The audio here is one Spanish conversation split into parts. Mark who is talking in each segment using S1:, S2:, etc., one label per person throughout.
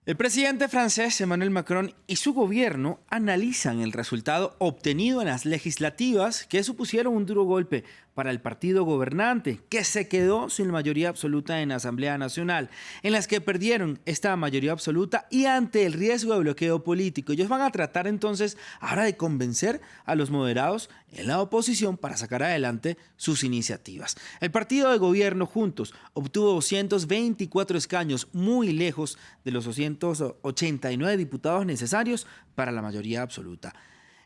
S1: El presidente francés Emmanuel Macron y su gobierno analizan el resultado obtenido en las legislativas que supusieron un duro golpe para el partido gobernante, que se quedó sin mayoría absoluta en la Asamblea Nacional, en las que perdieron esta mayoría absoluta y ante el riesgo de bloqueo político. Ellos van a tratar entonces ahora de convencer a los moderados en la oposición para sacar adelante sus iniciativas. El partido de gobierno Juntos obtuvo 224 escaños, muy lejos de los 289 diputados necesarios para la mayoría absoluta.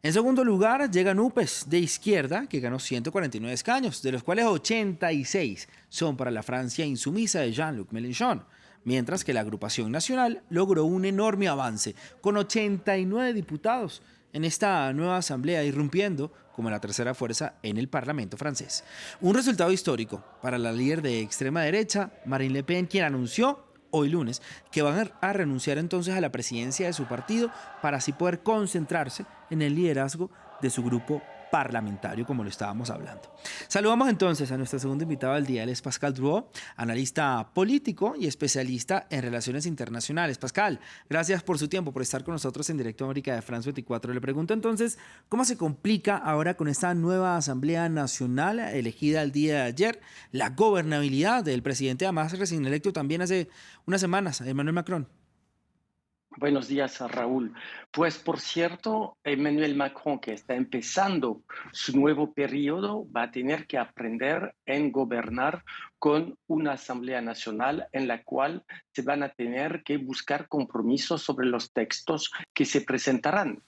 S1: En segundo lugar llega NUPES de izquierda, que ganó 149 escaños, de los cuales 86 son para la Francia insumisa de Jean-Luc Mélenchon, mientras que la agrupación nacional logró un enorme avance, con 89 diputados en esta nueva asamblea, irrumpiendo como la tercera fuerza en el Parlamento francés. Un resultado histórico para la líder de extrema derecha, Marine Le Pen, quien anunció hoy lunes que van a renunciar entonces a la presidencia de su partido para así poder concentrarse en el liderazgo de su grupo parlamentario, como lo estábamos hablando. Saludamos entonces a nuestra segunda invitada del día. Él es Pascal Drouot, analista político y especialista en relaciones internacionales. Pascal, gracias por su tiempo, por estar con nosotros en Directo América de France 24. Le pregunto entonces, ¿cómo se complica ahora con esta nueva Asamblea Nacional elegida el día de ayer la gobernabilidad del presidente, además recién electo también hace unas semanas, Emmanuel Macron?
S2: Buenos días, Raúl. Pues, por cierto, Emmanuel Macron, que está empezando su nuevo periodo, va a tener que aprender en gobernar con una Asamblea Nacional en la cual se van a tener que buscar compromisos sobre los textos que se presentarán.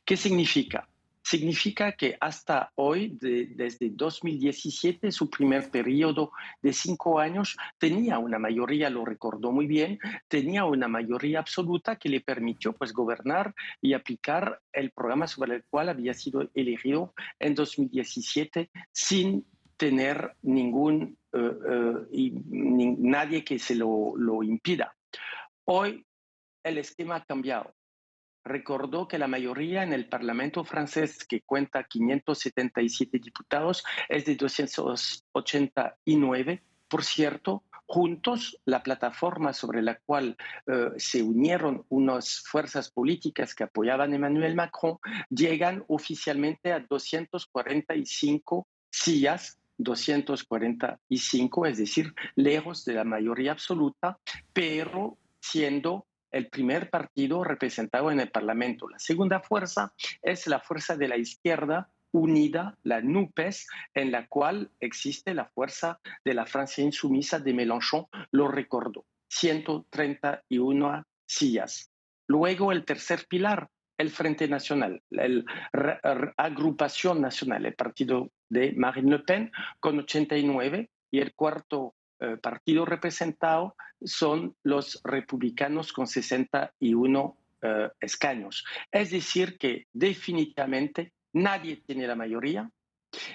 S2: ¿Qué significa? Significa que hasta hoy, desde 2017, su primer periodo de 5 años, tenía una mayoría, lo recordó muy bien, tenía una mayoría absoluta que le permitió pues, gobernar y aplicar el programa sobre el cual había sido elegido en 2017 sin tener nadie que se lo impida. Hoy el esquema ha cambiado. Recordó que la mayoría en el Parlamento francés, que cuenta 577 diputados, es de 289. Por cierto, Juntos, la plataforma sobre la cual se unieron unas fuerzas políticas que apoyaban a Emmanuel Macron, llegan oficialmente a 245 sillas, 245, es decir, lejos de la mayoría absoluta, pero siendo el primer partido representado en el Parlamento. La segunda fuerza es la fuerza de la izquierda unida, la NUPES, en la cual existe la fuerza de la Francia insumisa de Mélenchon, lo recordó, 131 sillas. Luego el tercer pilar, el Frente Nacional, la agrupación nacional, el partido de Marine Le Pen, con 89, y el cuarto partido representado son los republicanos con 61 escaños. Es decir, que definitivamente nadie tiene la mayoría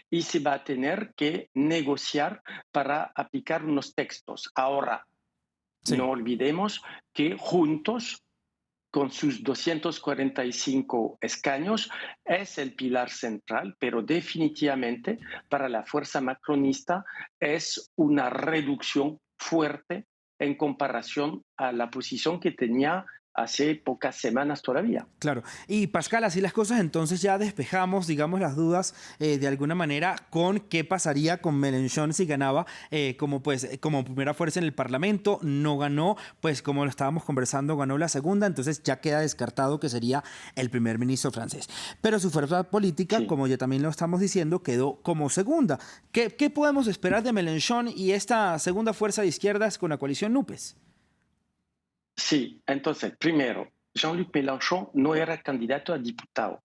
S2: y se va a tener que negociar para aplicar unos textos. Ahora,
S1: Sí.
S2: no olvidemos que Juntos, con sus 245 escaños, es el pilar central, pero definitivamente para la fuerza macronista es una reducción fuerte en comparación a la posición que tenía hace pocas semanas todavía.
S1: Claro. Y Pascal, así las cosas, entonces ya despejamos, digamos, las dudas de alguna manera con qué pasaría con Mélenchon si ganaba como primera fuerza en el Parlamento. No ganó, pues como lo estábamos conversando, ganó la segunda, entonces ya queda descartado que sería el primer ministro francés. Pero su fuerza política,
S2: Sí.
S1: como ya también lo estamos diciendo, quedó como segunda. ¿Qué podemos esperar de Mélenchon y esta segunda fuerza de izquierdas con la coalición NUPES?
S2: Sí, entonces, primero, Jean-Luc Mélenchon no era candidato a diputado.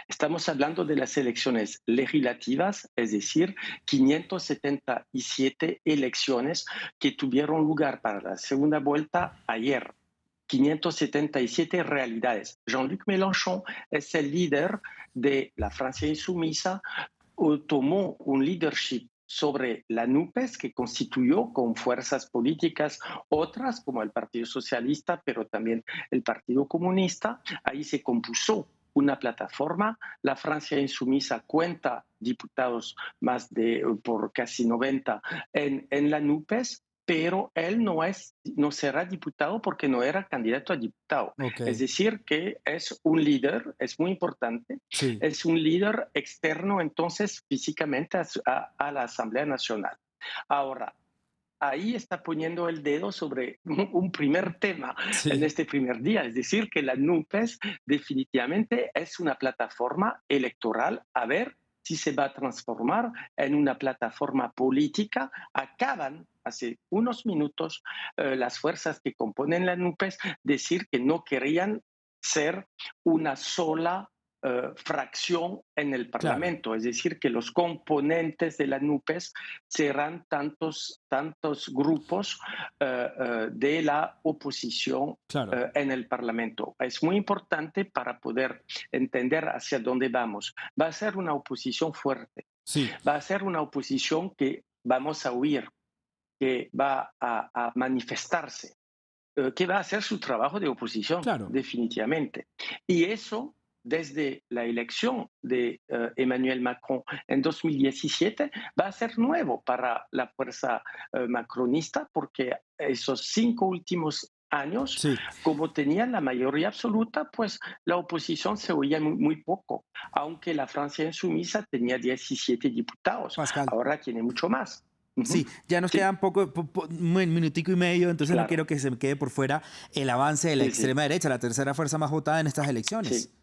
S2: Estamos hablando de las elecciones legislativas, es decir, 577 elecciones que tuvieron lugar para la segunda vuelta ayer. 577 realidades. Jean-Luc Mélenchon es el líder de la Francia insumisa, tomó un leadership sobre la NUPES, que constituyó con fuerzas políticas otras, como el Partido Socialista, pero también el Partido Comunista. Ahí se compuso una plataforma. La Francia insumisa cuenta diputados por casi 90 en la NUPES, pero él no será diputado porque no era candidato a diputado.
S1: Ok,
S2: Es decir, que es un líder, es muy importante,
S1: sí,
S2: es un líder externo entonces físicamente a la Asamblea Nacional. Ahora, ahí está poniendo el dedo sobre un primer tema en
S1: sí,
S2: este primer día, es decir, que la NUPES definitivamente es una plataforma electoral, a ver si se va a transformar en una plataforma política. Acaban hace unos minutos las fuerzas que componen la NUPES decir que no querían ser una sola fracción en el
S1: claro,
S2: Parlamento, es decir, que los componentes de la NUPES serán tantos grupos de la oposición
S1: claro,
S2: en el Parlamento. Es muy importante para poder entender hacia dónde vamos. Va a ser una oposición fuerte,
S1: sí,
S2: va a ser una oposición que vamos a oír, que va a manifestarse, que va a hacer su trabajo de oposición,
S1: claro.
S2: definitivamente. Y eso, desde la elección de Emmanuel Macron en 2017, va a ser nuevo para la fuerza macronista, porque esos 5 últimos años,
S1: Sí,
S2: como tenían la mayoría absoluta, pues la oposición se oía muy poco, aunque la Francia insumisa tenía 17 diputados,
S1: Pascal.
S2: ahora tiene mucho más. Ujú.
S1: Sí, ya nos
S2: Sí,
S1: quedan un minutico y medio, entonces no quiero
S2: claro.
S1: que se me quede por fuera el avance de la
S2: Sí, sí,
S1: extrema derecha, la tercera fuerza más votada en estas
S2: sí.
S1: elecciones.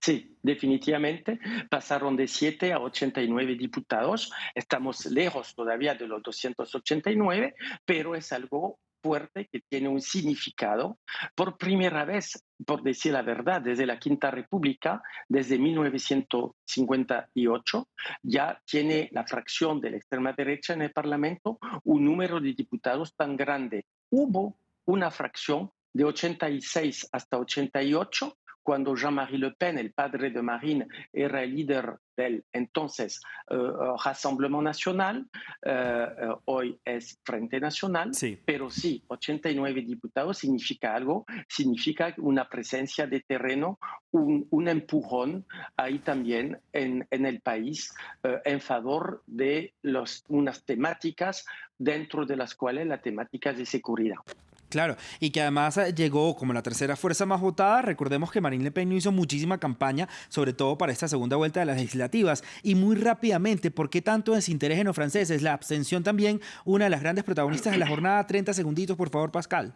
S2: Sí, definitivamente pasaron de 7 a 89 diputados. Estamos lejos todavía de los 289, pero es algo fuerte que tiene un significado. Por primera vez, por decir la verdad, desde la Quinta República, desde 1958, ya tiene la fracción de la extrema derecha en el Parlamento un número de diputados tan grande. Hubo una fracción de 86 hasta 88 cuando Jean-Marie Le Pen, el padre de Marine, era el líder del entonces Rassemblement Nacional, hoy es Frente Nacional,
S1: Sí,
S2: pero sí, 89 diputados significa algo, significa una presencia de terreno, un empujón ahí también en el país en favor de unas temáticas dentro de las cuales la temática es de seguridad.
S1: claro, y que además llegó como la tercera fuerza más votada. Recordemos que Marine Le Pen no hizo muchísima campaña, sobre todo para esta segunda vuelta de las legislativas. Y muy rápidamente, ¿por qué tanto desinterés en los franceses? La abstención también, una de las grandes protagonistas de la jornada. 30 segunditos, por favor, Pascal.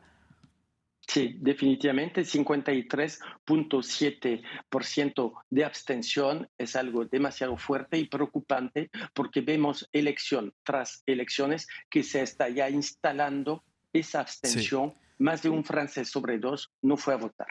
S2: Sí, definitivamente 53.7% de abstención es algo demasiado fuerte y preocupante porque vemos elección tras elecciones que se está ya instalando esa
S1: Sí.
S2: abstención. Más de un francés sobre dos no fue a votar.